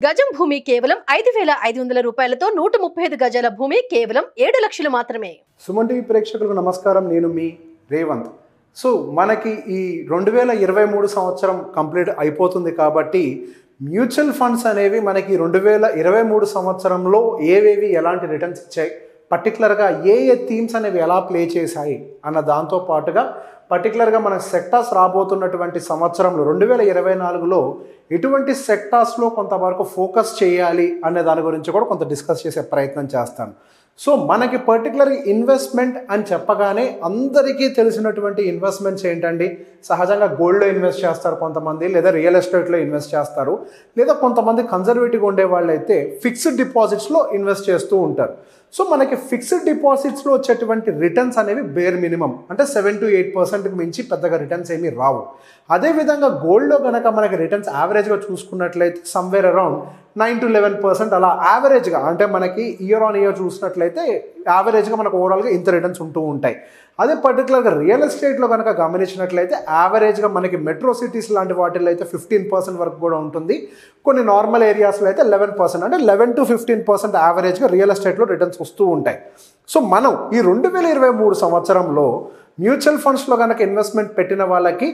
గజం భూమి కేవలం 5,500 రూపాయలతో 135 గజాల భూమి కేవలం 7 లక్షలు మాత్రమే. సుమన్ టీవీ ప్రేక్షకులకు నమస్కారం. నేను మీ రేవంత్. సో మనకి ఈ 2023 సంవత్సరం కంప్లీట్ అయిపోతుంది కాబట్టి మ్యూచువల్ ఫండ్స్ అనేవి మనకి 2023 సంవత్సరంలో ఏవేవి ఎలాంటి రిటర్న్స్ ఇచ్చాయి, పర్టికులర్గా ఏ థీమ్స్ అనేవి ఎలా ప్లే చేశాయి అన్న దాంతో పాటుగా పర్టికులర్గా మన సెక్టార్స్ రాబోతున్నటువంటి సంవత్సరంలో 2024లో ఎటువంటి సెక్టార్స్లో కొంతవరకు ఫోకస్ చేయాలి అనే దాని గురించి కూడా కొంత డిస్కస్ చేసే ప్రయత్నం చేస్తాను. సో మనకి పర్టికులర్గా ఇన్వెస్ట్మెంట్ అని చెప్పగానే అందరికీ తెలిసినటువంటి ఇన్వెస్ట్మెంట్స్ ఏంటండి? సహజంగా గోల్డ్లో ఇన్వెస్ట్ చేస్తారు కొంతమంది, లేదా రియల్ ఎస్టేట్లో ఇన్వెస్ట్ చేస్తారు, లేదా కొంతమంది కన్జర్వేటివ్గా ఉండే వాళ్ళు అయితే ఫిక్స్డ్ డిపాజిట్స్లో ఇన్వెస్ట్ చేస్తూ ఉంటారు. సో మనకి ఫిక్స్డ్ డిపాజిట్స్లో వచ్చేటువంటి రిటర్న్స్ అనేవి బేర్ మినిమం, అంటే 7 to 8% మించి పెద్దగా రిటర్న్స్ ఏమీ రావు. అదేవిధంగా గోల్డ్లో కనుక మనకి రిటర్న్స్ యావరేజ్గా చూసుకున్నట్లయితే సమ్వేర్ అరౌండ్ 9 to 11% అలా యావరేజ్గా, అంటే మనకి ఇయర్ ఆన్ ఇయర్ చూసినట్లయితే యావరేజ్గా మనకు ఓవరాల్గా ఇంత రిటర్న్స్ ఉంటూ ఉంటాయి. అదే పర్టికులర్గా రియల్ ఎస్టేట్లో కనుక గమనించినట్లయితే యావరేజ్గా మనకి మెట్రో సిటీస్ లాంటి వాటిల్లో అయితే 15% వరకు కూడా ఉంటుంది. కొన్ని నార్మల్ ఏరియాస్లో అయితే 11%, అంటే 11 to 15% యావరేజ్గా రియల్ ఎస్టేట్లో రిటర్న్స్ వస్తూ ఉంటాయి. సో మనం ఈ 2023 సంవత్సరంలో మ్యూచువల్ ఫండ్స్లో కనుక ఇన్వెస్ట్మెంట్ పెట్టిన వాళ్ళకి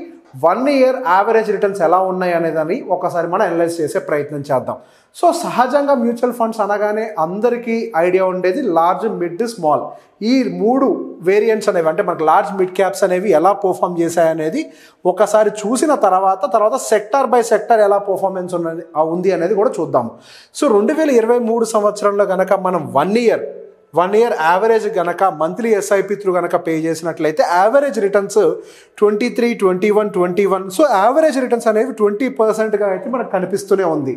1 year యావరేజ్ రిటర్న్స్ ఎలా ఉన్నాయి అనేదాన్ని ఒకసారి మనం అనలైజ్ చేసే ప్రయత్నం చేద్దాం. సో సహజంగా మ్యూచువల్ ఫండ్స్ అనగానే అందరికీ ఐడియా ఉండేది లార్జ్, మిడ్, స్మాల్, ఈ 3 వేరియంట్స్ అనేవి, అంటే మనకు లార్జ్, మిడ్ క్యాప్స్ అనేవి ఎలా పర్ఫామ్ చేశాయనేది ఒకసారి చూసిన తర్వాత సెక్టార్ బై సెక్టార్ ఎలా పర్ఫార్మెన్స్ ఉంది అనేది కూడా చూద్దాము. సో 2023 సంవత్సరంలో కనుక మనం 1 year యావరేజ్ కనుక మంత్లీ ఎస్ఐపి త్రూ కనుక పే చేసినట్లయితే average returns 23, 21, 21. So average returns అనేవి 20%గా అయితే మనకు కనిపిస్తూనే ఉంది.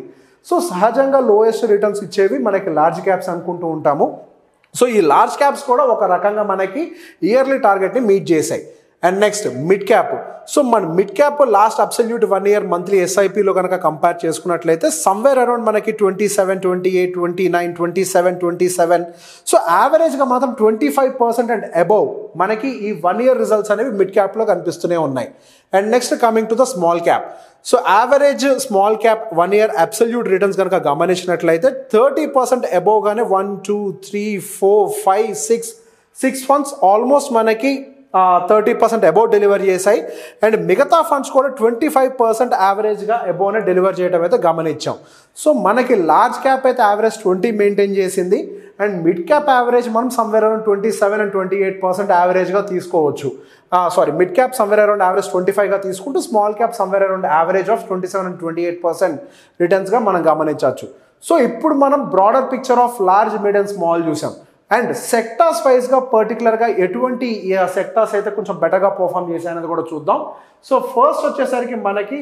సో సహజంగా లోయెస్ట్ రిటర్న్స్ ఇచ్చేవి మనకి లార్జ్ క్యాప్స్ అనుకుంటూ ఉంటాము. సో ఈ లార్జ్ క్యాప్స్ కూడా ఒక రకంగా మనకి ఇయర్లీ టార్గెట్ని మీట్ చేశాయి. And next mid cap. So మన mid cap last absolute 1 year monthly ఎస్ఐపిలో కనుక కంపేర్ చేసుకున్నట్లయితే సమ్వేర్ అరౌండ్ మనకి 27, 28, 29, 27, 27. సో యావరేజ్గా మాత్రం 25% అండ్ అబౌవ్ మనకి ఈ 1 year రిజల్ట్స్ అనేవి మిడ్ క్యాప్లో కనిపిస్తూనే ఉన్నాయి. And next coming to the small cap. So average small cap 1 year absolute returns కనుక గమనించినట్లయితే 30% అబోవ్గానే 1, 2, 3, 4, 5, 6 ఫండ్స్ ఆల్మోస్ట్ మనకి 30% అబోవ్ డెలివర్ చేశాయి. అండ్ మిగతా ఫండ్స్ కూడా 25% యావరేజ్గా అబోవ్నే డెలివర్ చేయడం అయితే గమనించాం. సో మనకి లార్జ్ క్యాప్ అయితే యావరేజ్ 20 మెయింటైన్ చేసింది. అండ్ మిడ్ క్యాప్ యావరేజ్ మనం సమ్వేర్ అరౌండ్ 27 and 28% యావరేజ్గా తీసుకోవచ్చు. Mid cap somewhere around average 25గా తీసుకుంటూ small cap somewhere around average of 27 and 28% రిటర్న్స్గా మనం గమనించవచ్చు. సో ఇప్పుడు మనం broader picture of large, mid and small చూసాం. అండ్ సెక్టార్స్ వైజ్గా పర్టికులర్గా ఎటువంటి సెక్టార్స్ అయితే కొంచెం బెటర్గా పర్ఫామ్ చేశాయనేది కూడా చూద్దాం. సో ఫస్ట్ వచ్చేసరికి మనకి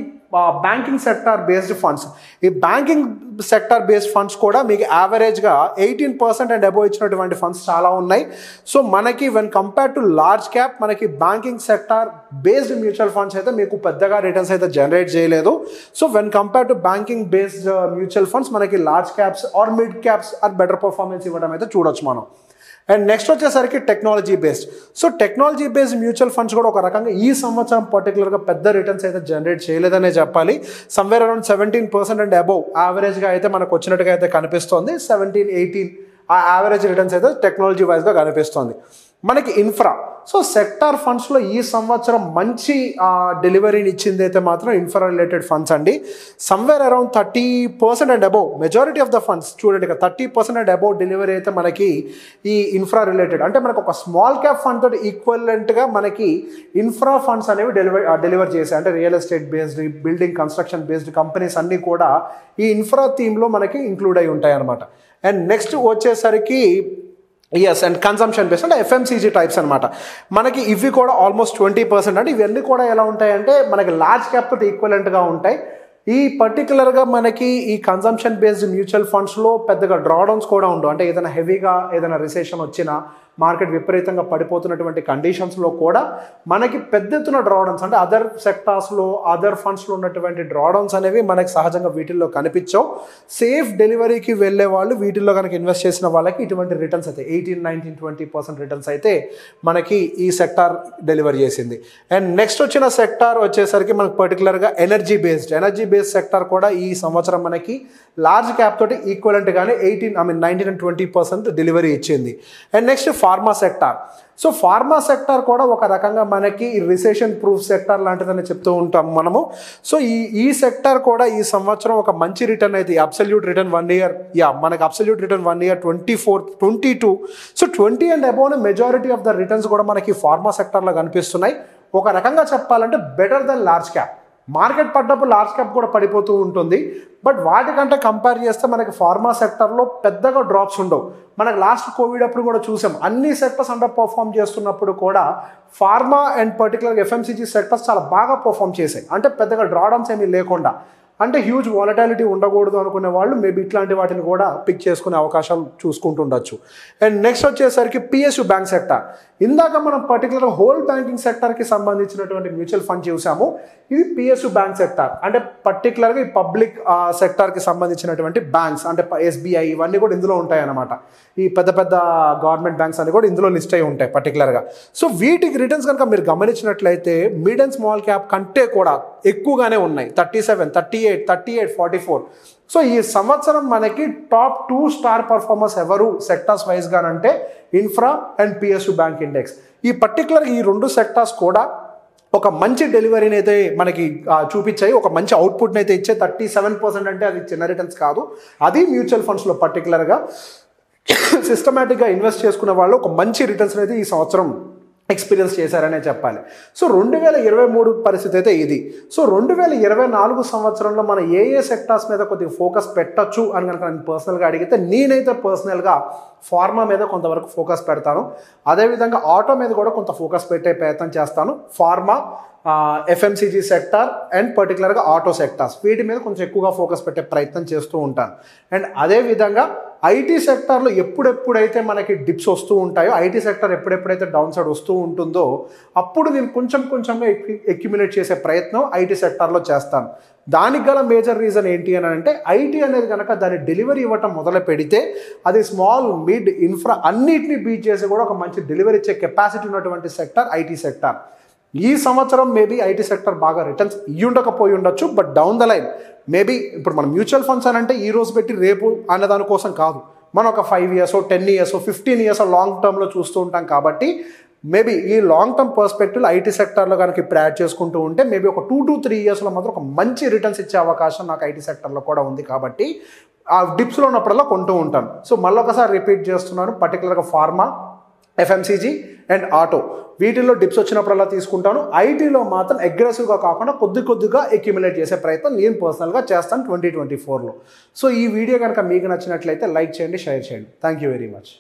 బ్యాంకింగ్ సెక్టార్ బేస్డ్ ఫండ్స్. ఈ బ్యాంకింగ్ సెక్టార్ బేస్డ్ ఫండ్స్ కూడా మీకు యావరేజ్గా 18% అండ్ అబోవ్ ఇచ్చినటువంటి ఫండ్స్ చాలా ఉన్నాయి. సో మనకి when compare to large cap మనకి banking sector based mutual funds అయితే మీకు పెద్దగా రిటర్న్స్ అయితే జనరేట్ చేయలేదు. So when compare to banking based mutual funds మనకి large caps or mid caps are better performance ఇవ్వడం అయితే చూడొచ్చు మనం. అండ్ నెక్స్ట్ వచ్చేసరికి technology based. So technology based mutual funds కూడా ఒక రకంగా ఈ సంవత్సరం పర్టికులర్గా పెద్ద రిటర్న్స్ అయితే జనరేట్ చేయలేదనే చెప్పాలి. సమ్వేర్ అరౌండ్ 17% అండ్ అబోవ్ యావరేజ్గా అయితే మనకు వచ్చినట్టుగా అయితే కనిపిస్తోంది. 17, 18 ఆ యావరేజ్ రిటర్న్స్ అయితే టెక్నాలజీ వైజ్గా కనిపిస్తుంది. మనకి ఇన్ఫ్రా. సో సెక్టార్ ఫండ్స్లో ఈ సంవత్సరం మంచి డెలివరీని ఇచ్చింది అయితే మాత్రం ఇన్ఫ్రా రిలేటెడ్ ఫండ్స్ అండి. Somewhere around 30% and above majority of the funds చూడండి, 30% అండ్ అబోవ్ డెలివరీ అయితే మనకి ఈ ఇన్ఫ్రా రిలేటెడ్, అంటే మనకు ఒక స్మాల్ క్యాప్ ఫండ్ తోటి ఈక్వలెంట్గా మనకి ఇన్ఫ్రా ఫండ్స్ అనేవి డెలివర్ చేశాయి. అంటే real estate based, building construction based companies అన్నీ కూడా ఈ ఇన్ఫ్రా థీమ్లో మనకి ఇంక్లూడ్ అయి ఉంటాయి అనమాట. అండ్ నెక్స్ట్ వచ్చేసరికి అండ్ కన్సంప్షన్ బేస్డ్, అంటే ఎఫ్ఎంసీజీ టైప్స్ అనమాట. మనకి ఇవి కూడా ఆల్మోస్ట్ 20%. అంటే ఇవన్నీ కూడా ఎలా ఉంటాయంటే మనకి లార్జ్ క్యాప్ తోటి ఈక్వలెంట్గా ఉంటాయి. ఈ పర్టికులర్గా మనకి ఈ కన్సంప్షన్ బేస్డ్ మ్యూచువల్ ఫండ్స్లో పెద్దగా డ్రాడౌన్స్ కూడా ఉండవు. అంటే ఏదైనా హెవీగా ఏదైనా రిసెషన్ వచ్చినా మార్కెట్ విపరీతంగా పడిపోతున్నటువంటి కండిషన్స్లో కూడా మనకి పెద్ద ఎత్తున డ్రాడౌన్స్ అంటే అదర్ సెక్టార్స్లో అదర్ ఫండ్స్లో ఉన్నటువంటి డ్రాడౌన్స్ అనేవి మనకి సహజంగా వీటిల్లో కనిపించవు. సేఫ్ డెలివరీకి వెళ్ళే వాళ్ళు వీటిల్లో కనుక ఇన్వెస్ట్ చేసిన వాళ్ళకి ఇటువంటి రిటర్న్స్ అయితే 18-19-20% రిటర్న్స్ అయితే మనకి ఈ సెక్టార్ డెలివర్ చేసింది. అండ్ నెక్స్ట్ వచ్చిన సెక్టార్ వచ్చేసరికి మనకు పర్టికులర్గా ఎనర్జీ బేస్డ్ సెక్టార్ కూడా ఈ సంవత్సరం మనకి లార్జ్ క్యాప్ తోటి ఈక్వలెంట్గానే 19-20% డెలివరీ ఇచ్చింది. And next pharma sector. So pharma sector కూడా ఒక రకంగా మనకి రిసెషన్ ప్రూఫ్ సెక్టార్ లాంటిదని చెప్తూ ఉంటాం మనము. సో ఈ సెక్టార్ కూడా ఈ సంవత్సరం ఒక మంచి రిటర్న్ అయితే అబ్సల్యూట్ రిటర్న్ 1 ఇయర్ మనకి absolute return 1 year 24-22. So 20 and above majority of the returns కూడా మనకి ఫార్మా సెక్టార్లో కనిపిస్తున్నాయి. ఒక రకంగా చెప్పాలంటే better than large cap. Market పడ్డప్పుడు లార్జ్ క్యాప్ కూడా పడిపోతూ ఉంటుంది, బట్ వాటికంటే కంపేర్ చేస్తే మనకి ఫార్మా సెక్టర్లో పెద్దగా డ్రాప్స్ ఉండవు. మనకు లాస్ట్ కోవిడ్ అప్పుడు కూడా చూసాం, అన్ని సెక్టర్స్ అండర్ పర్ఫామ్ చేస్తున్నప్పుడు కూడా ఫార్మా అండ్ పర్టికులర్గా ఎఫ్ఎంసీజీ సెక్టర్స్ చాలా బాగా పర్ఫామ్ చేశాయి. అంటే పెద్దగా డ్రాడౌన్స్ ఏమీ లేకుండా, అంటే హ్యూజ్ వాలటాలిటీ ఉండకూడదు అనుకునే వాళ్ళు మేబీ ఇట్లాంటి వాటిని కూడా పిక్ చేసుకునే అవకాశాలు చూసుకుంటుండొచ్చు. అండ్ నెక్స్ట్ వచ్చేసరికి పిఎస్యు బ్యాంక్ సెక్టర్. ఇందాక మనం పర్టికులర్గా హోల్ బ్యాంకింగ్ సెక్టర్కి సంబంధించినటువంటి మ్యూచువల్ ఫండ్ చూసాము. ఇది పిఎస్యు బ్యాంక్ సెక్టర్ అంటే పర్టికులర్గా ఈ పబ్లిక్ సెక్టార్కి సంబంధించినటువంటి బ్యాంక్స్ అంటే ఎస్బీఐ ఇవన్నీ కూడా ఇందులో ఉంటాయి అన్నమాట. ఈ పెద్ద పెద్ద గవర్నమెంట్ బ్యాంక్స్ అన్ని కూడా ఇందులో లిస్ట్ అయి ఉంటాయి పర్టికులర్గా. సో వీటికి రిటర్న్స్ కనుక మీరు గమనించినట్లయితే మిడ్ అండ్ స్మాల్ క్యాప్ కంటే కూడా ఎక్కువగానే ఉన్నాయి. 37, 38, 38, 44. సో ఈ సంవత్సరం మనకి టాప్ 2 స్టార్ పర్ఫార్మర్స్ ఎవరు సెక్టార్స్ వైజ్గానంటే infra and PSU bank index. ఈ పర్టికులర్ ఈ 2 సెక్టార్స్ కూడా ఒక మంచి డెలివరీని అయితే మనకి చూపించాయి, ఒక మంచి అవుట్పుట్ని అయితే ఇచ్చే 37% అంటే అది చిన్న రిటర్న్స్ కాదు. అది మ్యూచువల్ ఫండ్స్లో పర్టికులర్గా సిస్టమేటిక్గా ఇన్వెస్ట్ చేసుకునే వాళ్ళు ఒక మంచి రిటర్న్స్ అయితే ఈ సంవత్సరం ఎక్స్పీరియన్స్ చేశారనే చెప్పాలి. సో 2023 పరిస్థితి అయితే ఇది. సో 2024 సంవత్సరంలో మన ఏ సెక్టార్స్ మీద కొద్దిగా ఫోకస్ పెట్టచ్చు అని కనుక నేను పర్సనల్గా అడిగితే నేనైతే పర్సనల్గా ఫార్మా మీద కొంతవరకు ఫోకస్ పెడతాను. అదేవిధంగా ఆటో మీద కూడా కొంత ఫోకస్ పెట్టే ప్రయత్నం చేస్తాను. ఫార్మా, ఎఫ్ఎంసీజీ సెక్టార్ అండ్ పర్టికులర్గా ఆటో సెక్టార్స్ వీటి మీద కొంచెం ఎక్కువగా ఫోకస్ పెట్టే ప్రయత్నం చేస్తూ ఉంటాను. అండ్ అదేవిధంగా ఐటీ సెక్టార్లో ఎప్పుడెప్పుడైతే మనకి డిప్స్ వస్తూ ఉంటాయో, ఐటీ సెక్టార్ ఎప్పుడెప్పుడైతే డౌన్ సైడ్ వస్తూ ఉంటుందో అప్పుడు నేను కొంచెంగా అక్యుములేట్ చేసే ప్రయత్నం ఐటీ సెక్టార్లో చేస్తాను. దానికి గల మేజర్ రీజన్ ఏంటి అని అంటే ఐటీ అనేది కనుక దాని డెలివరీ ఇవ్వటం మొదలు పెడితే అది స్మాల్, మిడ్, ఇన్ఫ్రా అన్నిటిని బీట్ చేసి కూడా ఒక మంచి డెలివరీ ఇచ్చే కెపాసిటీ ఉన్నటువంటి సెక్టార్ ఐటీ సెక్టార్. ఈ సంవత్సరం మేబీ ఐటీ సెక్టర్ బాగా రిటర్న్స్ ఇయ్యుండకపోయి ఉండొచ్చు, but down the line maybe ఇప్పుడు మనం మ్యూచువల్ ఫండ్స్ అని అంటే ఈ రోజు పెట్టి రేపు అనే దానికోసం కాదు, మనం ఒక 5 years 10 years 15 years లాంగ్ టర్మ్లో చూస్తూ ఉంటాం. కాబట్టి మేబీ ఈ లాంగ్ టర్మ్ పర్స్పెక్టివ్ ఐటీ సెక్టర్లో కనుక ఇప్పుడు యాడ్ చేసుకుంటూ ఉంటే మేబీ ఒక 2 to 3 yearsలో మాత్రం ఒక మంచి రిటర్న్స్ ఇచ్చే అవకాశం నాకు ఐటీ సెక్టర్లో కూడా ఉంది. కాబట్టి ఆ డిప్స్లో ఉన్నప్పుడల్లా కొంటూ ఉంటాను. సో మళ్ళొకసారి రిపీట్ చేస్తున్నాను, పర్టికులర్గా ఫార్మా, ఎఫ్ఎంసీజీ అండ్ ఆటో వీటిల్లో డిప్స్ వచ్చినప్పుడల్లా తీసుకుంటాను. ఐటీలో మాత్రం అగ్రెసివ్గా కాకుండా కొద్దిగా అక్యుములేట్ చేసే ప్రయత్నం నేను పర్సనల్గా చేస్తాను 2024లో. సో ఈ వీడియో కనుక మీకు నచ్చినట్లయితే లైక్ చేయండి, షేర్ చేయండి. Thank you very much.